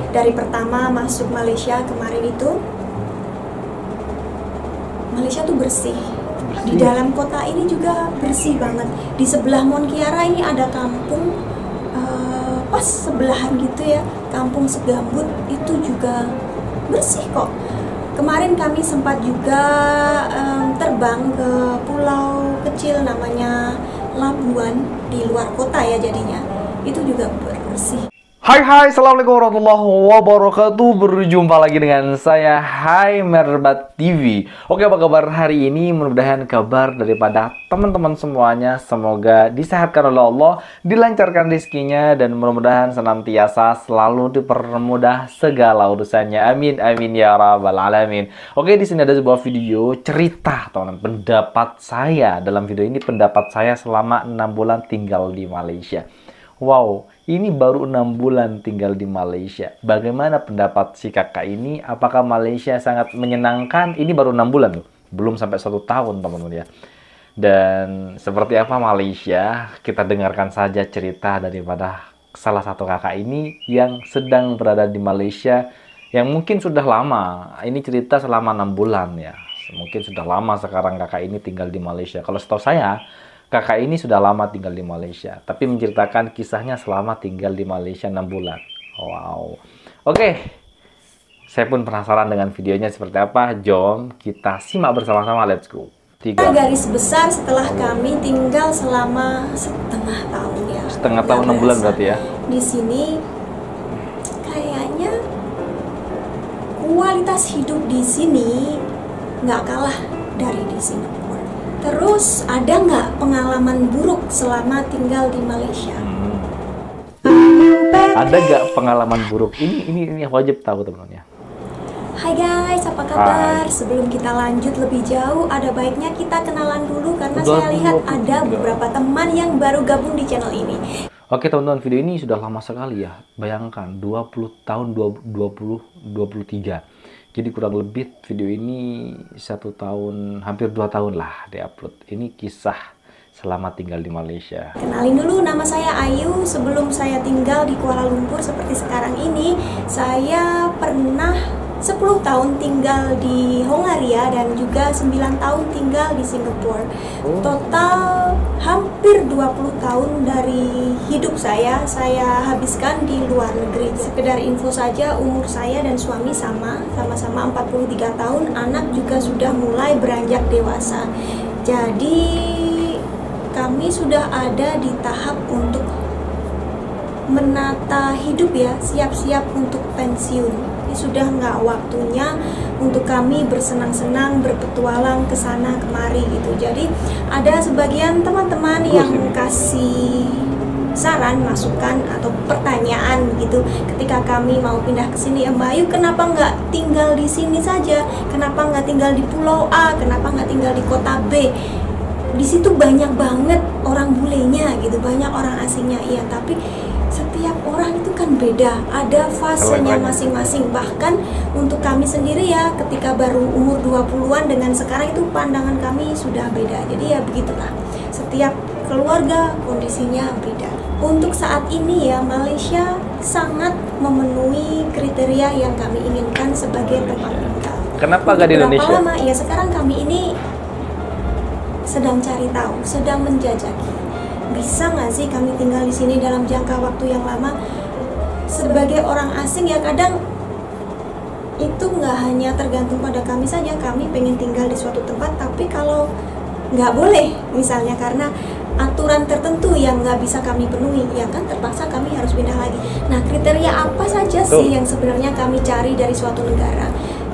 Dari pertama masuk Malaysia kemarin itu, Malaysia tuh bersih. Di dalam kota ini juga bersih banget. Di sebelah Mont Kiara ini ada kampung pas sebelahan gitu ya, kampung Segambut, itu juga bersih kok. Kemarin kami sempat juga terbang ke pulau kecil namanya Labuan, di luar kota ya jadinya. Itu juga bersih. Hai, assalamualaikum warahmatullahi wabarakatuh. Berjumpa lagi dengan saya, Hai Merbat TV. Oke, apa kabar hari ini? Mudah-mudahan kabar daripada teman-teman semuanya semoga disehatkan oleh Allah, dilancarkan rezekinya, dan mudah-mudahan senantiasa selalu dipermudah segala urusannya. Amin, amin ya rabbal alamin. Oke, di sini ada sebuah video cerita, teman-teman. Pendapat saya dalam video ini, pendapat saya selama 6 bulan tinggal di Malaysia. Wow, ini baru 6 bulan tinggal di Malaysia. Bagaimana pendapat si kakak ini? Apakah Malaysia sangat menyenangkan? Ini baru 6 bulan loh. Belum sampai 1 tahun, teman-teman ya. Dan seperti apa Malaysia? Kita dengarkan saja cerita daripada salah satu kakak ini yang sedang berada di Malaysia, yang mungkin sudah lama. Ini cerita selama 6 bulan ya. Mungkin sudah lama sekarang kakak ini tinggal di Malaysia. Kalau setahu saya, kakak ini sudah lama tinggal di Malaysia, tapi menceritakan kisahnya selama tinggal di Malaysia 6 bulan. Wow. Oke, saya pun penasaran dengan videonya seperti apa. Jom kita simak bersama-sama, let's go. Garis besar setelah kami tinggal selama setengah tahun ya. Setengah tahun 6 bulan berarti ya. Di sini kayaknya kualitas hidup di sini nggak kalah dari di Singapura. Terus ada nggak pengalaman buruk selama tinggal di Malaysia? Ada nggak pengalaman buruk? Ini wajib tahu teman-teman ya. Hai guys, apa kabar? Sebelum kita lanjut lebih jauh, ada baiknya kita kenalan dulu karena saya lihat ada beberapa teman yang baru gabung di channel ini. Oke teman-teman, video ini sudah lama sekali ya. Bayangkan 20 tahun 2023. Jadi kurang lebih video ini 1 tahun, hampir 2 tahun lah diupload. Ini kisah selama tinggal di Malaysia. Kenalin dulu, nama saya Ayu. Sebelum saya tinggal di Kuala Lumpur seperti sekarang ini, saya pernah 10 tahun tinggal di Hongaria dan juga 9 tahun tinggal di Singapura. Total hampir 20 tahun dari hidup saya habiskan di luar negeri. Sekedar info saja, umur saya dan suami sama-sama 43 tahun, anak juga sudah mulai beranjak dewasa. Jadi kami sudah ada di tahap untuk menata hidup ya, siap-siap untuk pensiun. Ini sudah nggak waktunya untuk kami bersenang-senang, berpetualang ke sana kemari gitu. Jadi ada sebagian teman-teman yang kasih saran, masukan atau pertanyaan gitu ketika kami mau pindah ke sini. Mbak Ayu, kenapa nggak tinggal di sini saja? Kenapa nggak tinggal di Pulau A? Kenapa nggak tinggal di kota B? Di situ banyak banget orang bulenya gitu, banyak orang asingnya. Iya, tapi setiap orang itu kan beda, ada fasenya masing-masing. Bahkan untuk kami sendiri ya, ketika baru umur 20-an dengan sekarang itu pandangan kami sudah beda. Jadi ya begitulah, setiap keluarga kondisinya beda. Untuk saat ini ya, Malaysia sangat memenuhi kriteria yang kami inginkan sebagai tempat tinggal. Kenapa gak di Indonesia? Berapa lama? Ya sekarang kami ini sedang cari tahu, sedang menjajaki. Bisa nggak sih kami tinggal di sini dalam jangka waktu yang lama? Sebagai orang asing ya kadang itu nggak hanya tergantung pada kami saja. Kami pengen tinggal di suatu tempat, tapi kalau nggak boleh misalnya karena aturan tertentu yang nggak bisa kami penuhi, ya kan terpaksa kami harus pindah lagi. Nah, kriteria apa saja sih yang sebenarnya kami cari dari suatu negara?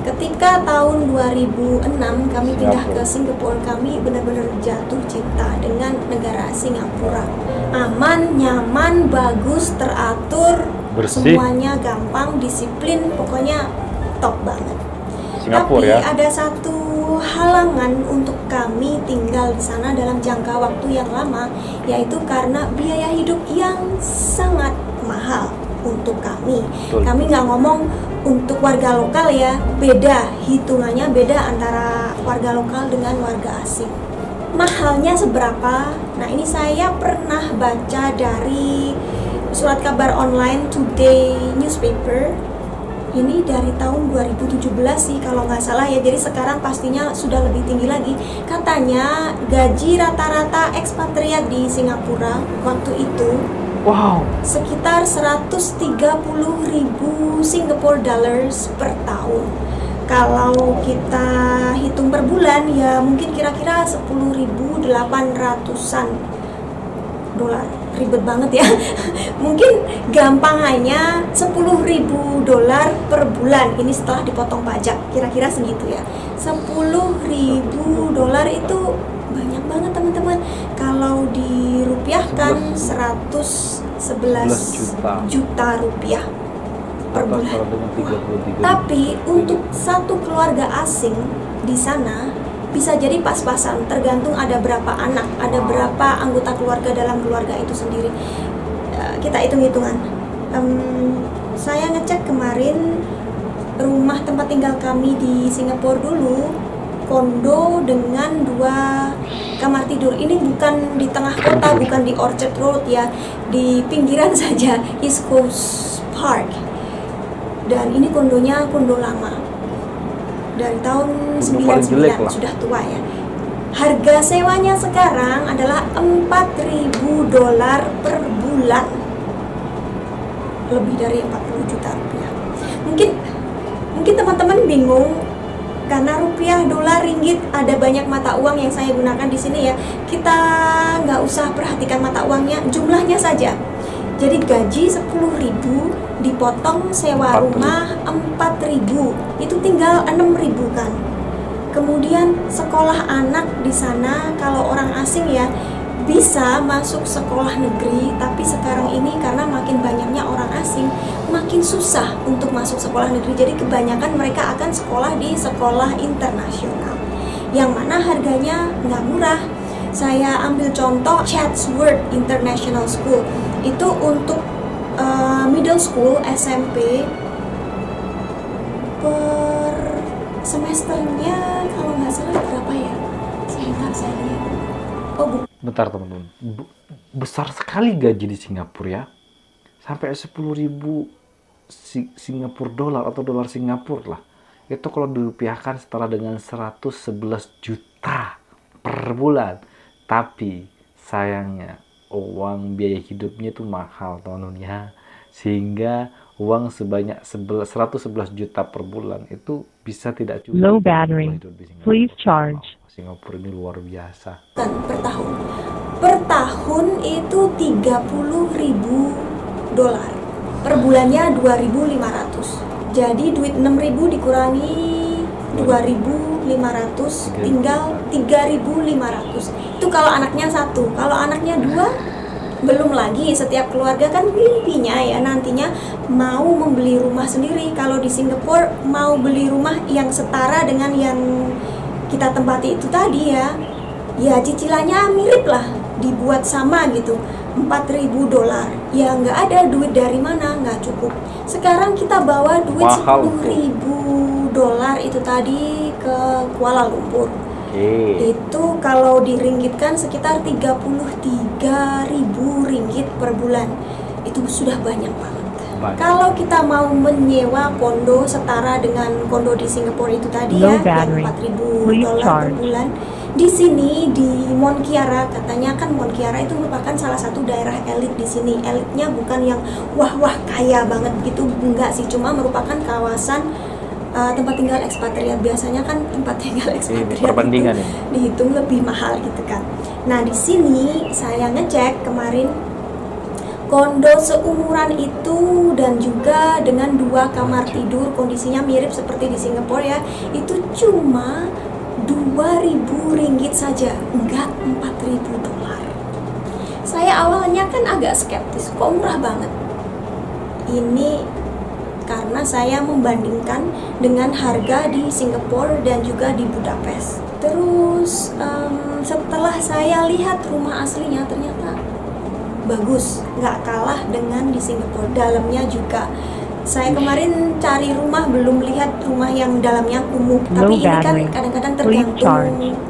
Ketika tahun 2006 kami pindah ke Singapura, kami benar-benar jatuh cinta dengan negara Singapura. Aman, nyaman, bagus, teratur, bersih, semuanya gampang, disiplin, pokoknya top banget. Singapura, tapi ya, ada satu halangan untuk kami tinggal di sana dalam jangka waktu yang lama, yaitu karena biaya hidup yang sangat mahal untuk kami. Kami nggak ngomong untuk warga lokal ya, beda hitungannya, beda antara warga lokal dengan warga asing. Mahalnya seberapa? Nah, ini saya pernah baca dari surat kabar online Today Newspaper. Ini dari tahun 2017 sih kalau nggak salah ya. Jadi sekarang pastinya sudah lebih tinggi lagi. Katanya gaji rata-rata ekspatriat di Singapura waktu itu sekitar 130.000 Singapore dollars per tahun. Kalau kita hitung per bulan ya mungkin kira-kira 10.800-an dolar. Ribet banget ya. Mungkin gampangannya 10.000 dolar per bulan. Ini setelah dipotong pajak, kira-kira segitu ya. 10.000 dolar itu banyak banget teman-teman. Kalau dirupiahkan 111 juta rupiah per bulan. Tapi untuk satu keluarga asing di sana bisa jadi pas-pasan, tergantung ada berapa anak, ada berapa anggota keluarga dalam keluarga itu sendiri. Kita hitung-hitungan. Saya ngecek kemarin rumah tempat tinggal kami di Singapura dulu, kondo dengan 2 kamar tidur. Ini bukan di tengah kota, bukan di Orchard Road ya, di pinggiran saja, East Coast Park. Dan ini kondonya kondo lama. Dari tahun 99, sudah tua ya. Harga sewanya sekarang adalah 4.000 dolar per bulan. Lebih dari 40 juta rupiah. Mungkin teman-teman bingung karena rupiah, dolar, ringgit ada banyak mata uang yang saya gunakan di sini ya. Kita nggak usah perhatikan mata uangnya, jumlahnya saja. Jadi gaji 10.000 dipotong sewa rumah 4.000, itu tinggal 6.000 kan. Kemudian sekolah anak di sana kalau orang asing ya bisa masuk sekolah negeri, tapi sekarang ini karena makin banyaknya orang asing makin susah untuk masuk sekolah negeri. Jadi kebanyakan mereka akan sekolah di sekolah internasional yang mana harganya nggak murah. Saya ambil contoh Chatsworth International School. Itu untuk middle school SMP per semesternya kalau nggak salah berapa ya? Sebentar saya lihat. Bentar teman-teman. Besar sekali gaji di Singapura ya. Sampai 10.000 Singapura dolar atau dolar Singapura lah. Itu kalau dirupiahkan setara dengan 111 juta per bulan. Tapi sayangnya uang biaya hidupnya itu mahal teman-teman ya, sehingga uang sebanyak 111 juta per bulan itu bisa tidak cukup. Low battery. Please charge. Singapura ini luar biasa. Kan per tahun itu 30.000 dolar, per bulannya 2.500. Jadi duit 6.000 dikurangi 2.500 tinggal 3.500. Itu kalau anaknya 1. Kalau anaknya 2, belum lagi setiap keluarga kan mimpinya ya nantinya mau membeli rumah sendiri. Kalau di Singapura mau beli rumah yang setara dengan yang kita tempati itu tadi ya cicilannya mirip lah, dibuat sama gitu, 4.000 dolar. Ya nggak ada duit dari mana, nggak cukup. Sekarang kita bawa duit 10.000 dolar itu tadi ke Kuala Lumpur. Itu kalau diringgitkan sekitar 33.000 ringgit per bulan. Itu sudah banyak banget. Kalau kita mau menyewa kondo setara dengan kondo di Singapura itu tadi ya, yang 4.000 dolar per bulan. Di sini di Mont Kiara, katanya kan Mont Kiara itu merupakan salah satu daerah elit di sini. Elitnya bukan yang wah kaya banget gitu, enggak sih, cuma merupakan kawasan tempat tinggal ekspatriat. Biasanya kan tempat tinggal ekspatriat itu dihitung lebih mahal gitu kan. Nah di sini saya ngecek kemarin kondo seumuran itu dan juga dengan 2 kamar tidur, kondisinya mirip seperti di Singapura ya, itu cuma 2.000 ringgit saja, enggak 4.000 dolar. Saya awalnya kan agak skeptis, kok murah banget. Ini karena saya membandingkan dengan harga di Singapura dan juga di Budapest. Terus setelah saya lihat rumah aslinya ternyata bagus, nggak kalah dengan di Singapura. Dalamnya juga, saya kemarin cari rumah belum lihat rumah yang dalamnya kumuh, tapi ini kan kadang-kadang tergantung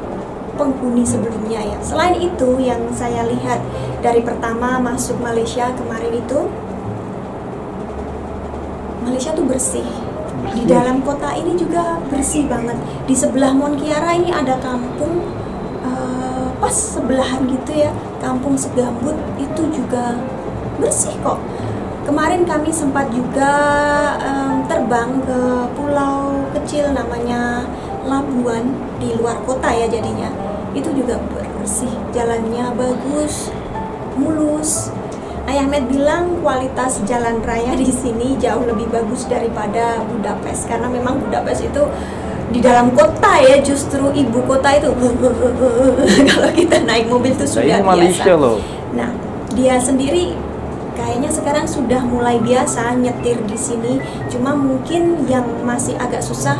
penghuni sebelumnya ya. Selain itu yang saya lihat dari pertama masuk Malaysia kemarin itu, Malaysia tuh bersih, Di dalam kota ini juga bersih banget. Di sebelah Monkiara ini ada kampung pas sebelahan gitu ya, kampung Segambut, itu juga bersih kok. Kemarin kami sempat juga terbang ke pulau kecil namanya Labuan di luar kota ya jadinya. Itu juga bersih, jalannya bagus, mulus. Ayah Ahmed bilang kualitas jalan raya di sini jauh lebih bagus daripada Budapest, karena memang Budapest itu di dalam kota ya, justru ibu kota itu kalau kita naik mobil itu sudah biasa. Malaysia loh. Nah, dia sendiri kayaknya sekarang sudah mulai biasa nyetir di sini, cuma mungkin yang masih agak susah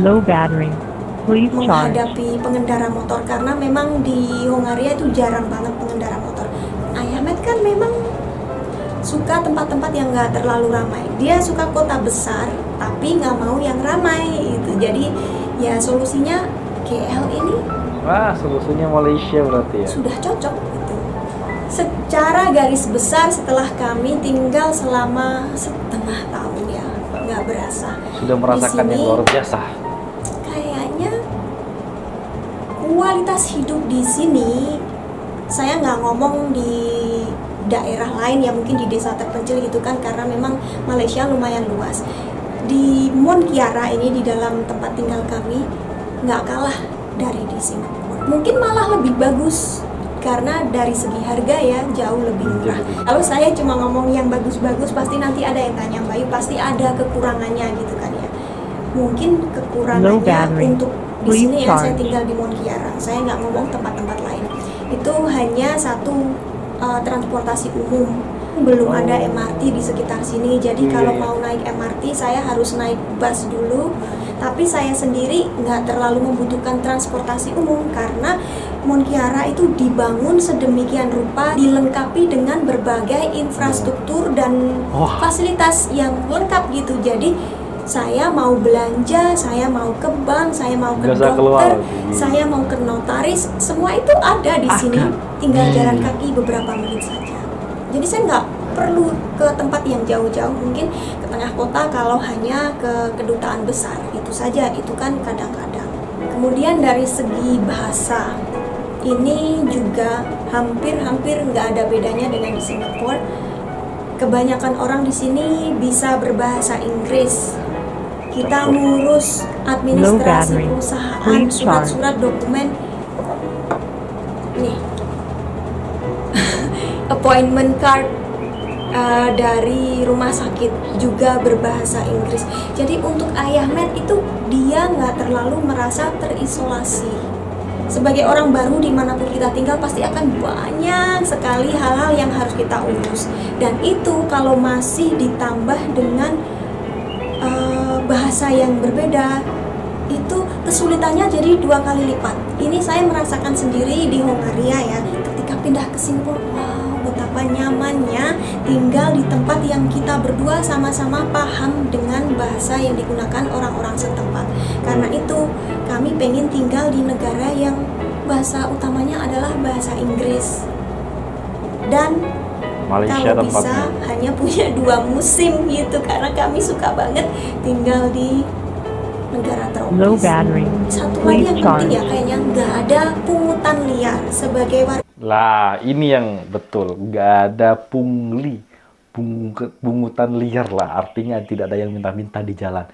Low battery. Please charge. menghadapi pengendara motor, karena memang di Hongaria itu jarang banget pengendara motor. Ayah Ahmed kan memang suka tempat-tempat yang nggak terlalu ramai. Dia suka kota besar, tapi nggak mau yang ramai itu. Jadi ya solusinya KL ini Wah, solusinya Malaysia berarti ya. sudah cocok gitu. Secara garis besar setelah kami tinggal selama setengah tahun ya, nggak berasa. Sudah merasakan Di yang sini luar biasa. kayaknya kualitas hidup di sini, saya nggak ngomong di daerah lain ya, mungkin di desa terpencil gitu kan, karena memang Malaysia lumayan luas. Di Monkiara ini, di dalam tempat tinggal kami, nggak kalah dari di Singapura. Mungkin malah lebih bagus, karena dari segi harga ya jauh lebih murah. Kalau saya cuma ngomong yang bagus-bagus, pasti nanti ada yang tanya, Mbak Ayu, pasti ada kekurangannya gitu kan ya. Mungkin kekurangannya untuk di sini ya, saya tinggal di Monkiara, saya nggak ngomong tempat-tempat lain. Itu hanya satu transportasi umum, belum ada MRT di sekitar sini. Jadi kalau mau naik MRT saya harus naik bus dulu. Tapi saya sendiri nggak terlalu membutuhkan transportasi umum, karena Monkiara itu dibangun sedemikian rupa, dilengkapi dengan berbagai infrastruktur dan fasilitas yang lengkap gitu. Jadi saya mau belanja, saya mau ke bank, saya mau ke dokter, saya mau ke notaris, semua itu ada di sini. Tinggal jalan kaki beberapa menit saja. Jadi saya nggak perlu ke tempat yang jauh-jauh, mungkin ke tengah kota kalau hanya ke kedutaan besar, itu saja. Itu kan kadang-kadang. Kemudian dari segi bahasa, ini juga hampir-hampir nggak ada bedanya dengan di Singapura. Kebanyakan orang di sini bisa berbahasa Inggris. Kita ngurus administrasi perusahaan, surat-surat dokumen, nih appointment card dari rumah sakit juga berbahasa Inggris. Jadi untuk Ayah Ahmed itu dia nggak terlalu merasa terisolasi. Sebagai orang baru dimanapun kita tinggal, pasti akan banyak sekali hal-hal yang harus kita urus. Dan itu kalau masih ditambah dengan bahasa yang berbeda, itu kesulitannya jadi 2 kali lipat. Ini saya merasakan sendiri di Hongaria ya, ketika pindah ke Singapura. Wow, betapa nyamannya tinggal di tempat yang kita berdua sama-sama paham dengan bahasa yang digunakan orang-orang setempat. Karena itu kami pengen tinggal di negara yang bahasa utamanya adalah bahasa Inggris, dan Malaysia kalau bisa tempatnya. hanya punya 2 musim gitu, karena kami suka banget tinggal di negara Low tropis. battery. Satu lagi yang penting ya, kayaknya nggak ada pungutan liar. Sebagai warga Lah, ini yang betul. Nggak ada pungutan liar lah. Artinya tidak ada yang minta-minta di jalan.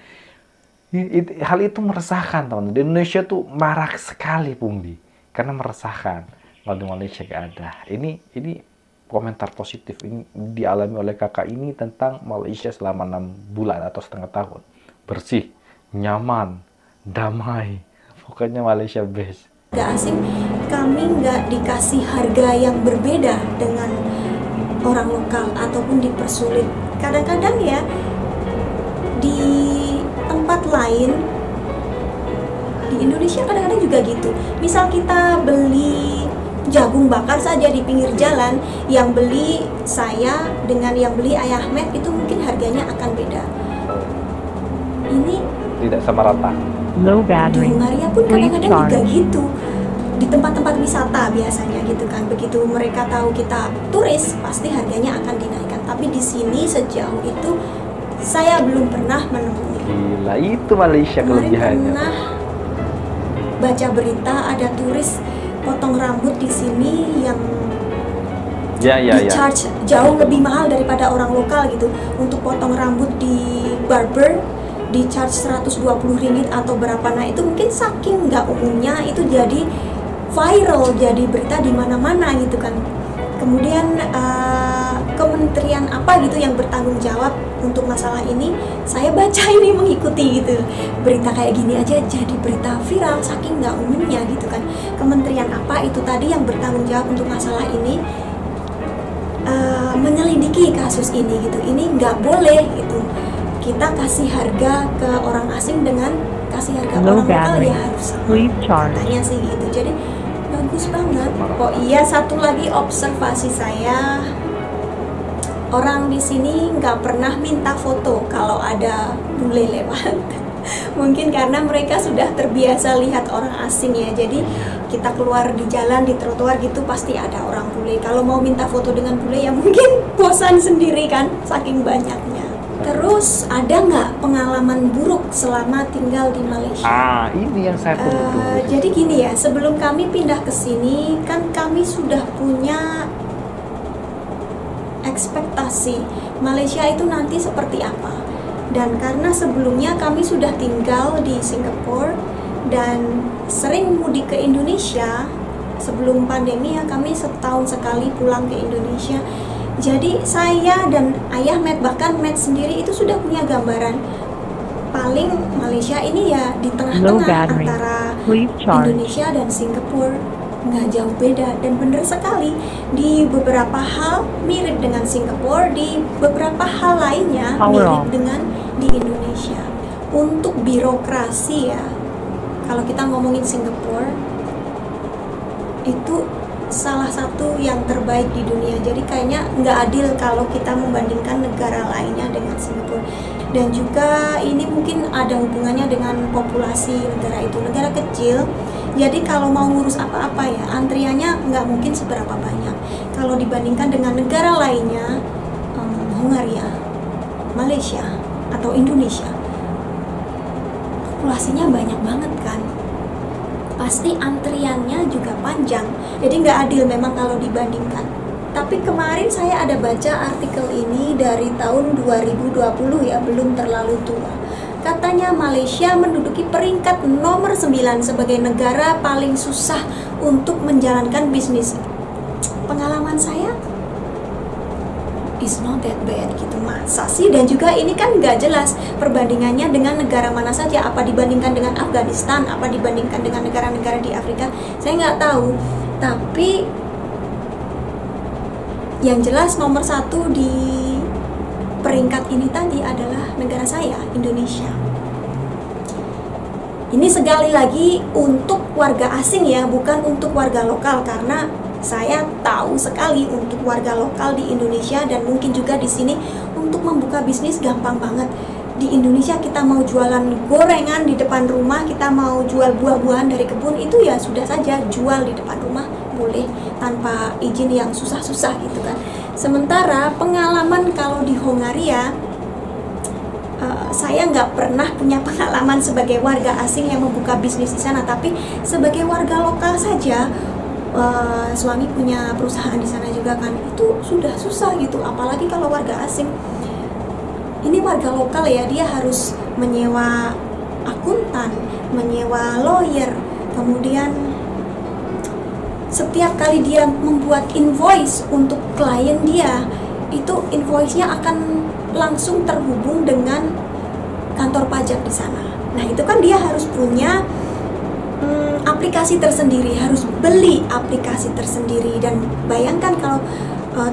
Hal itu meresahkan, teman. Di Indonesia tuh marak sekali pungli, karena meresahkan. Kalau di Malaysia nggak ada. Ini komentar positif ini dialami oleh kakak ini tentang Malaysia selama 6 bulan atau setengah tahun. Bersih, nyaman, damai. Pokoknya Malaysia best. nggak asing, kami nggak dikasih harga yang berbeda dengan orang lokal ataupun dipersulit. Kadang-kadang ya di tempat lain di Indonesia kadang-kadang juga gitu. Misal kita beli jagung bakar saja di pinggir jalan, yang beli saya dengan yang beli Ayah Ahmed itu mungkin harganya akan beda. Ini Tidak sama rata. Low di battery. Hongaria pun Please kadang-kadang juga charge. gitu. Di tempat-tempat wisata biasanya gitu kan. Begitu mereka tahu kita turis, pasti harganya akan dinaikkan. Tapi di sini sejauh itu saya belum pernah menemui. Gila, itu Malaysia Kemarin kelebihannya. pernah baca berita ada turis potong rambut di sini yang Ya. di-charge jauh lebih mahal daripada orang lokal gitu. Untuk potong rambut di barber di-charge 120 ringgit atau berapa. Nah, itu mungkin saking nggak umumnya itu jadi viral, jadi berita di mana-mana gitu kan. Kemudian kementerian apa gitu yang bertanggung jawab untuk masalah ini, saya baca ini mengikuti gitu. Berita kayak gini aja jadi berita viral saking nggak umumnya gitu kan. Kementerian apa itu tadi yang bertanggung jawab untuk masalah ini menyelidiki kasus ini gitu. Ini nggak boleh gitu. Kita kasih harga ke orang asing dengan kasih harga Low orang lokal battery. ya harus sama. Please charge. Katanya sih gitu. Jadi bagus banget. Oh iya, satu lagi observasi saya, orang di sini nggak pernah minta foto kalau ada bule lewat. Mungkin karena mereka sudah terbiasa lihat orang asing ya. Jadi kita keluar di jalan, di trotoar gitu pasti ada orang bule. Kalau mau minta foto dengan bule ya mungkin bosan sendiri kan, saking banyaknya. Terus ada nggak pengalaman buruk selama tinggal di Malaysia? Ini yang saya tunggu-tunggu. Jadi gini ya, sebelum kami pindah ke sini kan kami sudah punya ekspektasi Malaysia itu nanti seperti apa. Dan karena sebelumnya kami sudah tinggal di Singapura dan sering mudik ke Indonesia sebelum pandemi ya, kami setahun sekali pulang ke Indonesia. Jadi saya dan ayah Matt, bahkan Matt sendiri itu sudah punya gambaran paling Malaysia ini ya di Low tengah-tengah battery. antara Please charge. Indonesia dan Singapura, nggak jauh beda. Dan benar sekali, di beberapa hal mirip dengan Singapura, di beberapa hal lainnya Power mirip on. dengan di Indonesia. Untuk birokrasi ya, kalau kita ngomongin Singapura itu salah satu yang terbaik di dunia. Jadi kayaknya nggak adil kalau kita membandingkan negara lainnya dengan Singapura. Dan juga ini mungkin ada hubungannya dengan populasi negara itu. Negara kecil, jadi kalau mau ngurus apa-apa ya antriannya nggak mungkin seberapa banyak. Kalau dibandingkan dengan negara lainnya, Hungaria, Malaysia atau Indonesia, populasinya banyak banget kan, pasti antriannya juga panjang. Jadi nggak adil memang kalau dibandingkan. Tapi kemarin saya ada baca artikel ini dari tahun 2020 ya, belum terlalu tua. Katanya Malaysia menduduki peringkat nomor 9 sebagai negara paling susah untuk menjalankan bisnis. Pengalaman saya is not that bad gitu, masa sih? Dan juga ini kan nggak jelas perbandingannya dengan negara mana saja. Apa dibandingkan dengan Afghanistan, apa dibandingkan dengan negara-negara di Afrika, saya nggak tahu. Tapi yang jelas nomor 1 di peringkat ini tadi adalah negara saya, Indonesia. Ini sekali lagi untuk warga asing ya, bukan untuk warga lokal, karena saya tahu sekali untuk warga lokal di Indonesia dan mungkin juga di sini untuk membuka bisnis gampang banget. Di Indonesia kita mau jualan gorengan di depan rumah, kita mau jual buah-buahan dari kebun, itu ya sudah saja jual di depan rumah, boleh tanpa izin yang susah-susah gitu kan. Sementara pengalaman kalau di Hongaria, saya nggak pernah punya pengalaman sebagai warga asing yang membuka bisnis di sana, tapi sebagai warga lokal saja. Suami punya perusahaan di sana juga kan, itu sudah susah gitu, apalagi kalau warga asing. Ini warga lokal ya, dia harus menyewa akuntan, menyewa lawyer, kemudian setiap kali dia membuat invoice untuk klien dia, itu invoice-nya akan langsung terhubung dengan kantor pajak di sana. Nah, itu kan dia harus punya aplikasi tersendiri, harus beli aplikasi tersendiri. Dan bayangkan kalau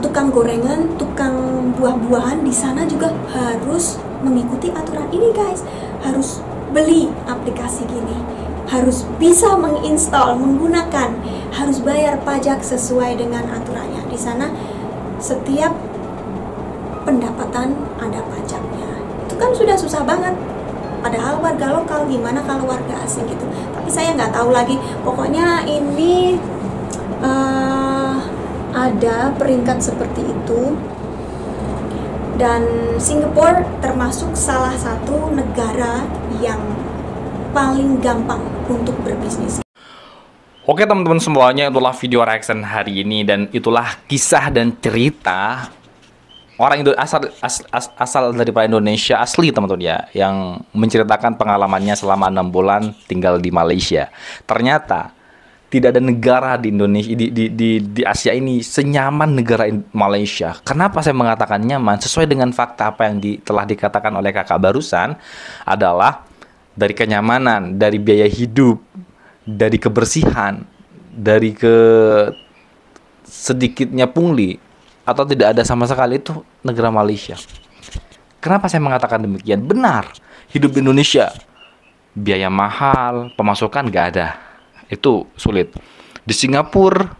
tukang gorengan, tukang buah-buahan di sana juga harus mengikuti aturan ini guys, harus beli aplikasi gini, harus bisa menginstal, menggunakan, harus bayar pajak sesuai dengan aturannya. Di sana setiap pendapatan ada pajaknya. Itu kan sudah susah banget. Padahal warga lokal, gimana kalau warga asing gitu. Tapi saya nggak tahu lagi. Pokoknya ini ada peringkat seperti itu. Dan Singapura termasuk salah satu negara yang paling gampang untuk berbisnis. Oke teman-teman semuanya, itulah video reaction hari ini dan itulah kisah dan cerita orang asal daripada Indonesia asli teman-teman ya, yang menceritakan pengalamannya selama 6 bulan tinggal di Malaysia. Ternyata tidak ada negara di Indonesia di Asia ini senyaman negara Malaysia. Kenapa saya mengatakan nyaman? Sesuai dengan fakta apa yang telah dikatakan oleh kakak barusan adalah dari kenyamanan, dari biaya hidup, dari kebersihan, dari sedikitnya pungli atau tidak ada sama sekali, itu negara Malaysia. Kenapa saya mengatakan demikian? Benar, hidup di Indonesia biaya mahal, pemasukan nggak ada, itu sulit. Di Singapura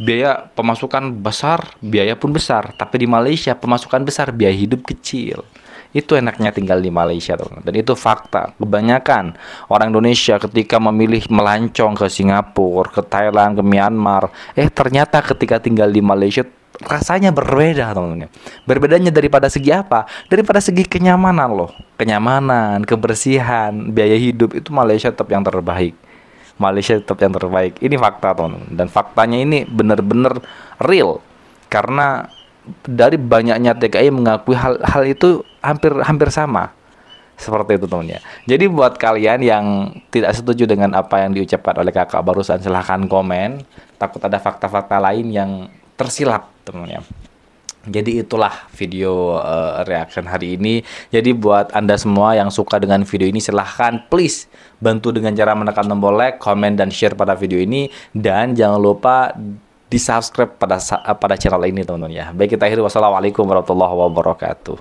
biaya pemasukan besar, biaya pun besar, tapi di Malaysia pemasukan besar, biaya hidup kecil. Itu enaknya tinggal di Malaysia, teman. Dan itu fakta. Kebanyakan orang Indonesia ketika memilih melancong ke Singapura, ke Thailand, ke Myanmar, ternyata ketika tinggal di Malaysia rasanya berbeda, teman-teman. Berbedanya daripada segi apa? Daripada segi kenyamanan loh. Kenyamanan, kebersihan, biaya hidup, itu Malaysia tetap yang terbaik. Malaysia tetap yang terbaik. Ini fakta, teman-teman. Dan faktanya ini benar-benar real. Karena dari banyaknya TKI mengakui hal itu hampir sama seperti itu, teman ya. Jadi buat kalian yang tidak setuju dengan apa yang diucapkan oleh kakak barusan, silahkan komen. Takut ada fakta-fakta lain yang tersilap, teman ya. Jadi itulah video reaction hari ini. Jadi buat Anda semua yang suka dengan video ini, silahkan please bantu dengan cara menekan tombol like, komen, dan share pada video ini. Dan jangan lupa di subscribe pada channel ini, teman-teman ya. Baik, kita akhiri, wassalamualaikum warahmatullahi wabarakatuh.